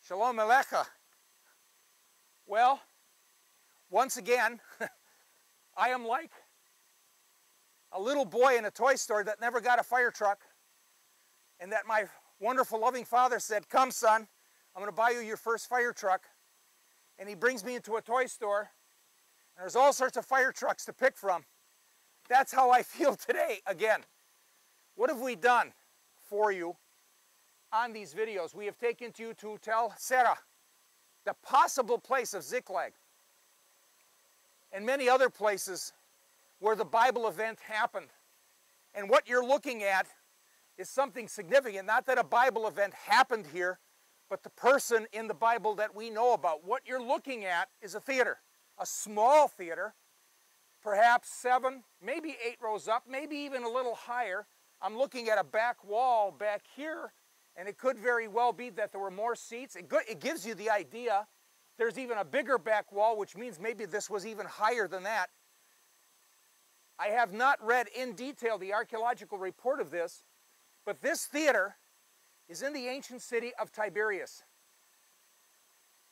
Shalom Alecha. Well, once again, I am like a little boy in a toy store that never got a fire truck, and that my wonderful loving father said, "Come son, I'm going to buy you your first fire truck." And he brings me into a toy store, and there's all sorts of fire trucks to pick from. That's how I feel today again. What have we done for you on these videos? We have taken you to Tel Serah, the possible place of Ziklag, and many other places where the Bible event happened. And what you're looking at is something significant. Not that a Bible event happened here, but the person in the Bible that we know about. What you're looking at is a theater, a small theater, perhaps 7, maybe 8 rows up, maybe even a little higher. I'm looking at a back wall back here, and it could very well be that there were more seats. It gives you the idea. There's even a bigger back wall, which means maybe this was even higher than that. I have not read in detail the archaeological report of this, but this theater is in the ancient city of Tiberias.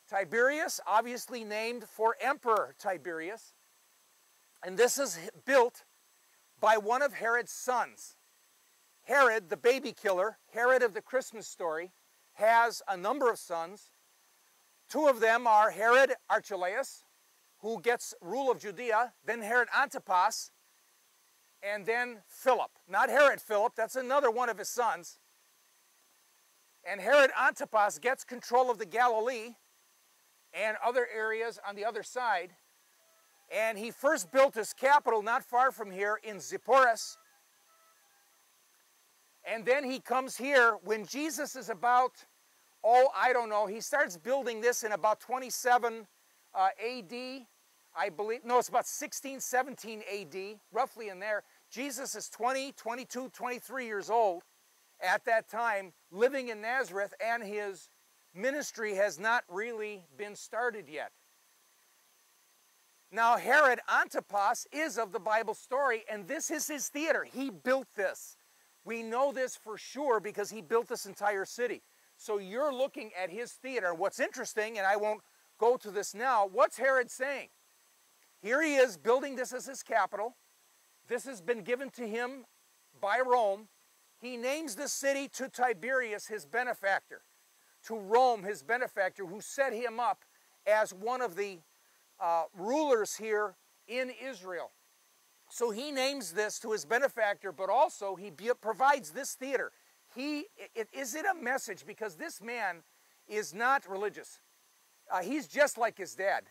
Tiberias, obviously named for Emperor Tiberias, and this is built by one of Herod's sons. Herod, the baby killer, Herod of the Christmas story, has a number of sons. 2 of them are Herod Archelaus, who gets rule of Judea, then Herod Antipas, and then Philip. Not Herod Philip, that's another one of his sons. And Herod Antipas gets control of the Galilee and other areas on the other side. And he first built his capital not far from here in Tiberias. And then he comes here when Jesus is about, I don't know, he starts building this in about 27 AD, I believe. No, it's about 16, 17 AD, roughly in there. Jesus is 20, 22, 23 years old at that time, living in Nazareth, and his ministry has not really been started yet. Now, Herod Antipas is of the Bible story, and this is his theater. He built this. We know this for sure because he built this entire city. So you're looking at his theater. What's interesting, and I won't go to this now, what's Herod saying? Here he is building this as his capital. This has been given to him by Rome. He names the city to Tiberias, his benefactor, to Rome, his benefactor, who set him up as one of the rulers here in Israel. So he names this to his benefactor, but also he provides this theater. Is it a message? Because this man is not religious. He's just like his dad.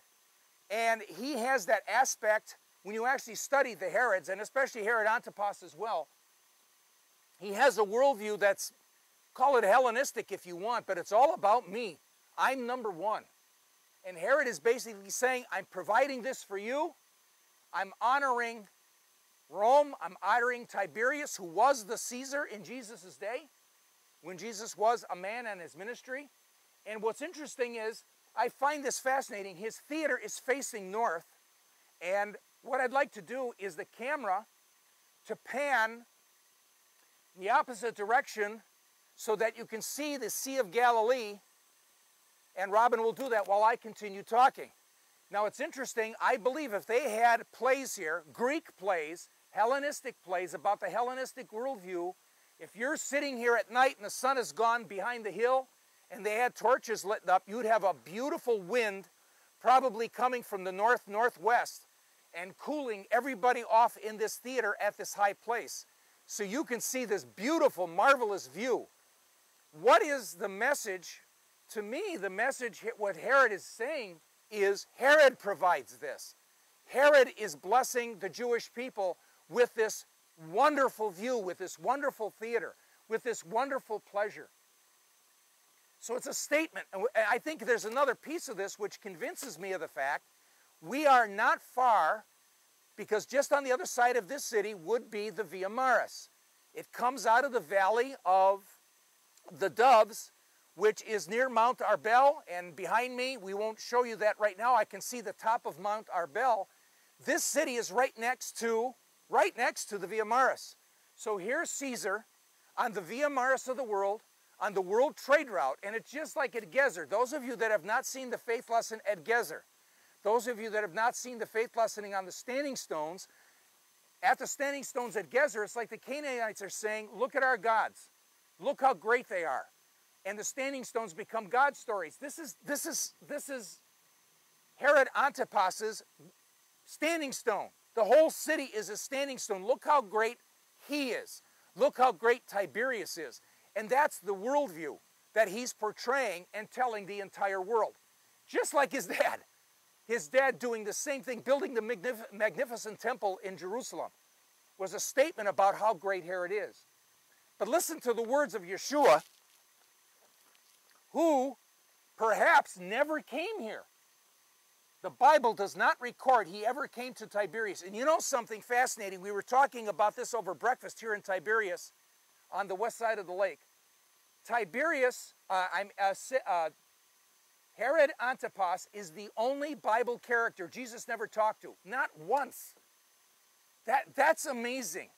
And he has that aspect, when you actually study the Herods, and especially Herod Antipas as well, he has a worldview that's, call it Hellenistic if you want, but it's all about me. I'm number one. And Herod is basically saying, I'm providing this for you. I'm honoring Rome. I'm honoring Tiberias, who was the Caesar in Jesus' day, when Jesus was a man in his ministry. And what's interesting is, I find this fascinating. His theater is facing north. And what I'd like to do is the camera to pan in the opposite direction so that you can see the Sea of Galilee. And Robin will do that while I continue talking. Now it's interesting, I believe if they had plays here, Greek plays, Hellenistic plays about the Hellenistic worldview, if you're sitting here at night and the sun is gone behind the hill and they had torches lit up, you'd have a beautiful wind probably coming from the north-northwest and cooling everybody off in this theater at this high place. So you can see this beautiful, marvelous view. What is the message? To me, the message, what Herod is saying is Herod provides this. Herod is blessing the Jewish people with this wonderful view, with this wonderful theater, with this wonderful pleasure. So it's a statement. And I think there's another piece of this which convinces me of the fact we are not far, because just on the other side of this city would be the Via Maris. It comes out of the valley of the Doves, which is near Mount Arbel, and behind me, we won't show you that right now, I can see the top of Mount Arbel. This city is right next to the Via Maris. So here's Caesar on the Via Maris of the world, on the World Trade Route, and it's just like at Gezer. Those of you that have not seen the faith lesson at Gezer, those of you that have not seen the faith lessoning on the standing stones, at the standing stones at Gezer, it's like the Canaanites are saying, look at our gods. Look how great they are. And the standing stones become God stories. This is Herod Antipas's standing stone. The whole city is a standing stone. Look how great he is. Look how great Tiberias is. And that's the worldview that he's portraying and telling the entire world. Just like his dad. His dad doing the same thing, building the magnificent temple in Jerusalem, was a statement about how great Herod is. But listen to the words of Yeshua, who perhaps never came here. The Bible does not record he ever came to Tiberias. And you know something fascinating? We were talking about this over breakfast here in Tiberias on the west side of the lake. Tiberias, Herod Antipas is the only Bible character Jesus never talked to. Not once. That's amazing.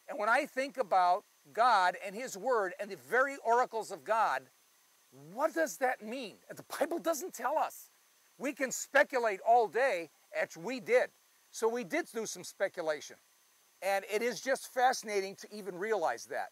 And when I think about God and His Word and the very oracles of God, what does that mean? The Bible doesn't tell us. We can speculate all day, as we did. So we did do some speculation. And it is just fascinating to even realize that.